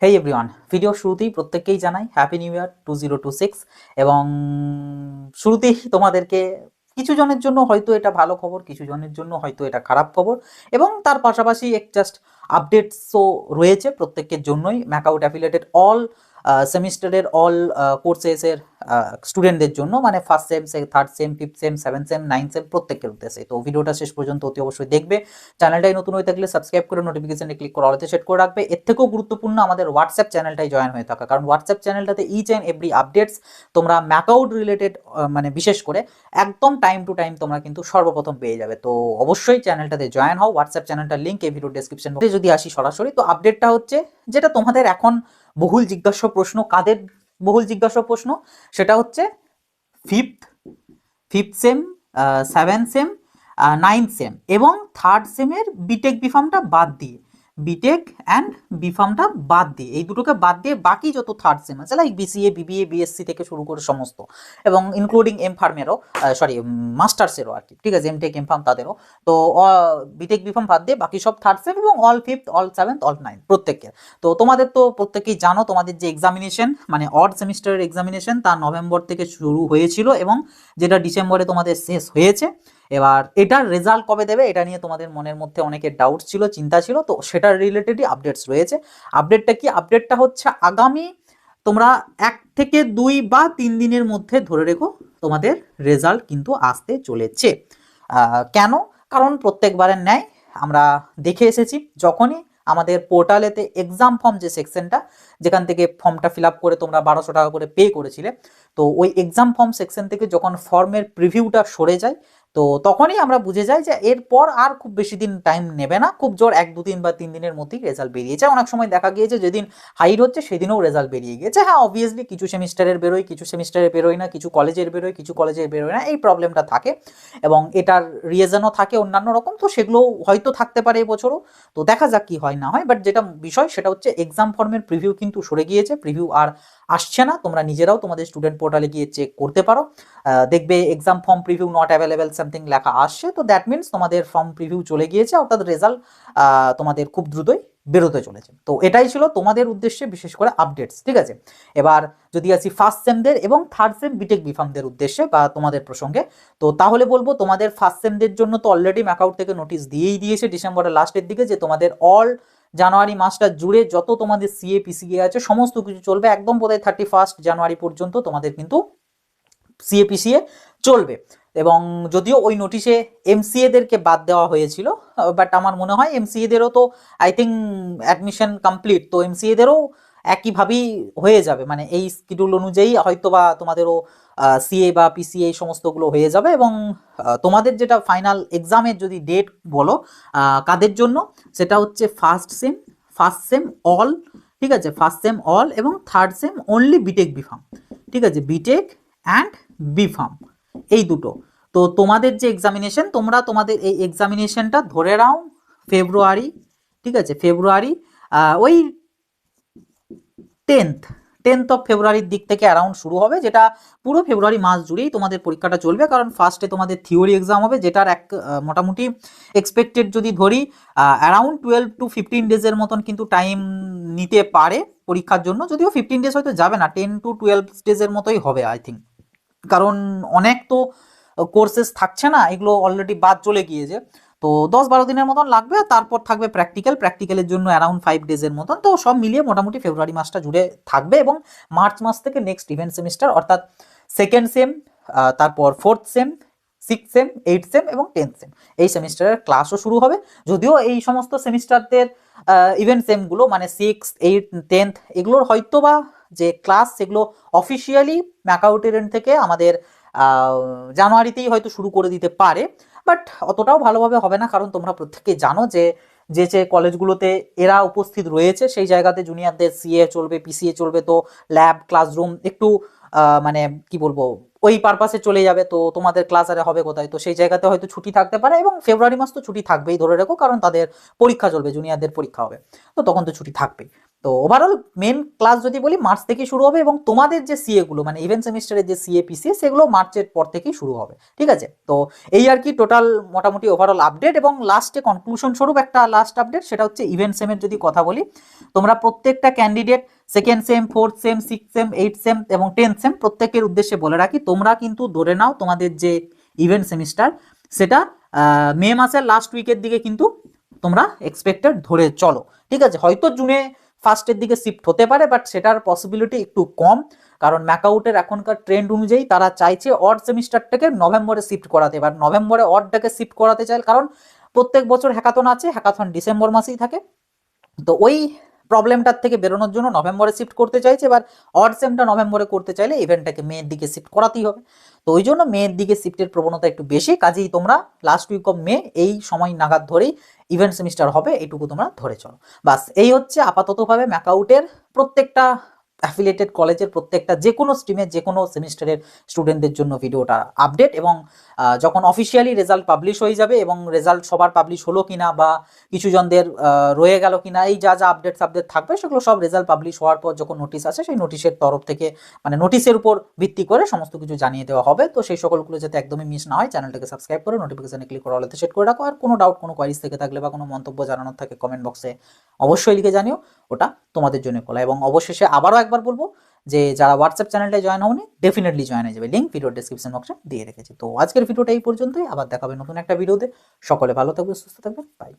হেই everyone, video শুরুতেই প্রত্যেককেই জানাই হ্যাপি নিউ ইয়ার 2026। এবং শুরুতেই তোমাদেরকে কিছু জনের জন্য হয়তো এটা ভালো খবর, কিছু জনের জন্য হয়তো এটা খারাপ খবর, এবং তার পাশাপাশি এক জাস্ট আপডেটসও রয়েছে প্রত্যেকের জন্যই। ম্যাকআউট অ্যাফিলিয়েটেড অল সেমিস্টারের অল কোর্সেসের স্টুডেন্টদের জন্য, মানে first same, third same, fifth same, seventh same, ninth same প্রত্যেকের উদ্দেশ্যে। তো ভিডিওটা শেষ পর্যন্ত অতি অবশ্যই দেখবে। চ্যানেলটাই নতুন হয়ে থাকলে সাবস্ক্রাইব করে নোটিফিকেশনে ক্লিক করে অলতে সেট করে রাখবে। এর থেকেও গুরুত্বপূর্ণ আমাদের হোয়াটসঅ্যাপ চ্যানেলটাই জয়েন হয়ে থাকা, কারণ হোয়াটসঅ্যাপ চ্যানেলটাতে ইচ অ্যান্ড এভরি আপডেটস তোমরা ম্যাকআউট রিলেটেড, মানে বিশেষ করে একদম টাইম টু টাইম তোমরা কিন্তু সর্বপ্রথম পেয়ে যাবে। তো অবশ্যই চ্যানেলটাতে জয়েন হও। হোয়াটসঅ্যাপ চ্যানেলটার লিঙ্ক এই ভিডিও ডেসক্রিপশন বক্সে। যদি আসি সরাসরি, তো আপডেটটা হচ্ছে যেটা তোমাদের এখন বহুল জিজ্ঞাসা প্রশ্ন, কাদের বহুল জিজ্ঞাসা প্রশ্ন, সেটা হচ্ছে fifth fifth same, seventh same, ninth same এবং থার্ড সেমের বিটেক বিফার্মটা বাদ দিয়ে, বিটেক অ্যান্ড বিফার্মটা বাদ দিয়ে, এই দুটোকে বাদ দিয়ে বাকি যত থার্ড সেম আছে, লাইক বিসিএ, বিবিএ, বিএসসি থেকে শুরু করে সমস্ত, এবং ইনক্লুডিং এম ফার্মেরও, সরি মাস্টার্সেরও আর কি, ঠিক আছে, এমটেক এম ফার্ম তাদেরও। তো বিটেক বিফার্ম বাদ দিয়ে বাকি সব থার্ড সেম এবং all fifth, all seventh, all ninth প্রত্যেকের। তো তোমাদের তো প্রত্যেকেই জানো, তোমাদের যে এক্সামিনেশন, মানে অড সেমিস্টারের এক্সামিনেশন, তা নভেম্বর থেকে শুরু হয়েছিল এবং যেটা ডিসেম্বরে তোমাদের শেষ হয়েছে। এবার এটার রেজাল্ট কবে দেবে এটা নিয়ে তোমাদের মনের মধ্যে অনেকের ডাউট ছিল, চিন্তা ছিল, তো সেটার রিলেটেডই আপডেটস রয়েছে। আপডেটটা কি? আপডেটটা হচ্ছে আগামী তোমরা 1 থেকে 2 বা 3 দিনের মধ্যে ধরে রেখো, তোমাদের রেজাল্ট কিন্তু আসতে চলেছে। কেন? কারণ প্রত্যেকবারের ন্যায় আমরা দেখে এসেছি, যখনই আমাদের পোর্টালেতে এক্সাম ফর্ম যে সেকশনটা, যেখান থেকে ফর্মটা ফিল আপ করে তোমরা 1200 টাকা করে পে করেছিলে, তো ওই এক্সাম ফর্ম সেকশন থেকে যখন ফর্মের প্রিভিউটা সরে যায়, তো তখনই আমরা বুঝে যাই যে এরপর আর খুব বেশি দিন টাইম নেবে না, খুব জোর 1, 2, 3 বা 3 দিনের মধ্যেই রেজাল্ট বেরিয়ে যায়। অনেক সময় দেখা গিয়েছে যেদিন হাইট হচ্ছে সেদিনও রেজাল্ট বেরিয়ে গিয়েছে। হ্যাঁ, অবভিয়াসলি কিছু সেমিস্টারের বেরোয়, কিছু সেমিস্টারের বেরোয় না, কিছু কলেজের বেরোয়, কিছু কলেজের বেরোয় না, এই প্রবলেমটা থাকে এবং এটার রিজনও থাকে অন্যান্য রকম, তো সেগুলো হয়তো থাকতে পারে এবছরও। তো দেখা যাক কি হয় না হয়, বাট যেটা বিষয় সেটা হচ্ছে এক্সাম ফর্মের প্রিভিউ কিন্তু সরে গিয়েছে, প্রিভিউ আর আসছে না। তোমরা নিজেরাও তোমাদের স্টুডেন্ট পোর্টালে গিয়ে চেক করতে পারো, দেখবে exam form preview not available something লেখা আসছে, তো দ্যাট মিনস তোমাদের ফর্ম প্রিভিউ চলে গিয়েছে, অর্থাৎ রেজাল্ট তোমাদের খুব দ্রুতই বেরোতে চলেছে। তো এটাই ছিল তোমাদের উদ্দেশ্যে বিশেষ করে আপডেটস, ঠিক আছে। এবার যদি আসি ফার্স্ট সেমদের এবং থার্ড সেম বিটেক বিফার্মদের উদ্দেশ্যে বা তোমাদের প্রসঙ্গে, তো তাহলে বলবো তোমাদের ফার্স্ট সেমদের জন্য তো অলরেডি ম্যাকআউট থেকে নোটিশ দিয়েই দিয়েছে ডিসেম্বরের লাস্টের দিকে, যে তোমাদের অল জানুয়ারি মাসটা জুড়ে যত তোমাদের সিএ পিসিএ আছে সমস্ত কিছু চলবে, একদম বোধহয় 31 জানুয়ারি পর্যন্ত তোমাদের কিন্তু সিএ পিসিএ চলবে। এবং যদিও ওই নোটিশে এমসিএদেরকে বাদ দেওয়া হয়েছিল, বাট আমার মনে হয় এমসিএদেরও তো আই থিঙ্ক অ্যাডমিশন কমপ্লিট, তো এমসিএদেরও একইভাবেই হয়ে যাবে, মানে এই শিডিউল অনুযায়ী হয়তো বা তোমাদেরও সিএ বা পিসিএ এই সমস্তগুলো হয়ে যাবে। এবং তোমাদের যেটা ফাইনাল এক্সামের যদি ডেট বলো কাদের জন্য, সেটা হচ্ছে ফার্স্ট সেম অল, ঠিক আছে, ফার্স্ট সেম অল এবং third sem only BTech BPharm, ঠিক আছে, বিটেক অ্যান্ড বিফার্ম এই দুটো। তো তোমাদের যে এক্সামিনেশন, তোমরা তোমাদের এই এক্সামিনেশনটা ধরে নাও ফেব্রুয়ারি, ঠিক আছে, ফেব্রুয়ারি ওই 10th অফ ফেব্রুয়ারির দিক থেকে অ্যারাউন্ড শুরু হবে, যেটা পুরো ফেব্রুয়ারি মাস জুড়েই তোমাদের পরীক্ষাটা চলবে। কারণ ফার্স্টে তোমাদের থিওরি এক্সাম হবে, যেটার মোটামুটি এক্সপেক্টেড যদি ধরি অ্যারাউন্ড 12 to 15 ডেজের মতন কিন্তু টাইম নিতে পারে পরীক্ষার জন্য, যদিও 15 ডেজ হয়তো যাবে না, 10 to 12 ডেজের মতোই হবে আই থিঙ্ক, কারণ অনেক তো কোর্সেস থাকছে না, এগুলো অলরেডি বাদ চলে গিয়েছে। তো 10-12 দিনের মতন লাগবে, আর তারপর থাকবে প্র্যাকটিক্যালের জন্য অ্যারাউন্ড 5 ডেজের মতন। তো সব মিলিয়ে মোটামুটি ফেব্রুয়ারি মাসটা জুড়ে থাকবে, এবং মার্চ মাস থেকে নেক্সট ইভেন্ট সেমিস্টার, অর্থাৎ সেকেন্ড সেম, তারপর fourth sem, six same, eight same এবং 10th সেম, এই সেমিস্টারের ক্লাসও শুরু হবে। যদিও এই সমস্ত সেমিস্টারদের ইভেন্ট সেমগুলো, মানে 6, 8, 10th এগুলোর হয়তো বা যে ক্লাস, সেগুলো অফিসিয়ালি ম্যাকআউটের এন্ড থেকে আমাদের জানুয়ারিতেই হয়তো শুরু করে দিতে পারে, বাট অতটাও ভালোভাবে হবে না, কারণ তোমরা প্রত্যেকেই জানো যে যে যে কলেজগুলোতে এরা উপস্থিত রয়েছে সেই জায়গাতে জুনিয়রদের সিএ চলবে, পিসিএ চলবে, তো ল্যাব ক্লাসরুম একটু মানে কি বলবো, ওই পারপাসে চলে যাবে, তো তোমাদের ক্লাস আরে হবে কোথায়, তো সেই জায়গাতে হয়তো ছুটি থাকতে পারে, এবং ফেব্রুয়ারি মাস তো ছুটি থাকবেই ধরে রেখো, কারণ তাদের পরীক্ষা চলবে, জুনিয়রদের পরীক্ষা হবে, তো তখন তো ছুটি থাকবেই। তো ওভারঅল মেন ক্লাস যদি বলি মার্চ থেকে শুরু হবে, এবং তোমাদের যে সিএ গুলো মানে ইভেন্ট সেমিস্টারের যে সিএ পিসিএ সেগুলো মার্চের পর থেকেই শুরু হবে, ঠিক আছে। তো এই আর কি টোটাল মোটামুটি ওভারঅল আপডেট। এবং লাস্টে কনক্লুশন স্বরূপ একটা লাস্ট আপডেট, সেটা হচ্ছে ইভেন্ট সেমের যদি কথা বলি, তোমরা প্রত্যেকটা candidate second same, fourth sem, six same, eight same এবং 10th সেম প্রত্যেকের উদ্দেশ্যে বলে রাখি, তোমরা কিন্তু ধরে নাও তোমাদের যে ইভেন্ট সেমিস্টার সেটা মে মাসের লাস্ট উইকের দিকে কিন্তু তোমরা এক্সপেক্টেড ধরে চলো, ঠিক আছে। হয়তো জুনে ফার্স্টের দিকে শিফট হতে পারে, বাট সেটার পসিবিলিটি একটু কম, কারণ ম্যাকআউটের এখনকার ট্রেন্ড অনুযায়ী তারা চাইছে অড সেমিস্টারটাকে নভেম্বরে শিফট করাতে। এবার নভেম্বরে অডটাকে শিফট করাতে চায়, কারণ প্রত্যেক বছর হ্যাকাথন আছে, হ্যাকাথন ডিসেম্বর মাসেই থাকে। তো ওই প্রবলেমটার থেকে বেরোনোর জন্য নভেম্বরে শিফট করতে চাইছে। এবার অড সেমটা নভেম্বরে করতে চাইলে ইভেন্টটাকে মেয়ের দিকে শিফট করাতেই হবে। তো ওই জন্য মেয়ের দিকে শিফটের প্রবণতা একটু বেশি, কাজেই তোমরা লাস্ট উইক অফ মে এই সময় নাগাদ ধরেই ইভেন্ট সেমিস্টার হবে, এইটুকু তোমরা ধরে চলো। বাস এই হচ্ছে আপাততভাবে ম্যাকআউটের প্রত্যেকটা অ্যাফিলিয়েটেড কলেজের প্রত্যেকটা যে কোনো স্ট্রিমের যে কোনো সেমিস্টারের স্টুডেন্টদের জন্য ভিডিওটা আপডেট। এবং যখন অফিসিয়ালি রেজাল্ট পাবলিশ হয়ে যাবে, এবং রেজাল্ট সবার পাবলিশ হলো কিনা বা কিছু জনদের রয়ে গেল কিনা, এই যা যা আপডেট থাকবে সেগুলো সব রেজাল্ট পাবলিশ হওয়ার পর যখন নোটিশ আসে, সেই নোটিশের তরফ থেকে মানে নোটিশের উপর ভিত্তি করে সমস্ত কিছু জানিয়ে দেওয়া হবে। তো সেই সকলগুলো যাতে একদমই মিস না হয়, চ্যানেলটাকে সাবস্ক্রাইব করে নোটিফিকেশনে ক্লিক করে অলতে সেট করে রাখো। আর কোনো ডাউট, কোনো কোয়ারিজ থেকে থাকলে বা কোনো মন্তব্য জানানোর থাকে কমেন্ট বক্সে অবশ্যই লিখে জানিও, ওটা তোমাদের জন্য খোলা। এবং অবশেষে আবারও একবার বলবো যে যারা হোয়াটসঅ্যাপ চ্যানেলটায় জয়েন হওনি ডেফিনেটলি জয়েন হয়ে যাবে, লিঙ্ক ভিডিও ডেসক্রিপশন বক্সে দিয়ে রেখেছি। তো আজকের ভিডিওটা এই পর্যন্তই, আবার দেখাবে নতুন একটা ভিডিওতে। সকলে ভালো থাকবে, সুস্থ থাকবে, বাই।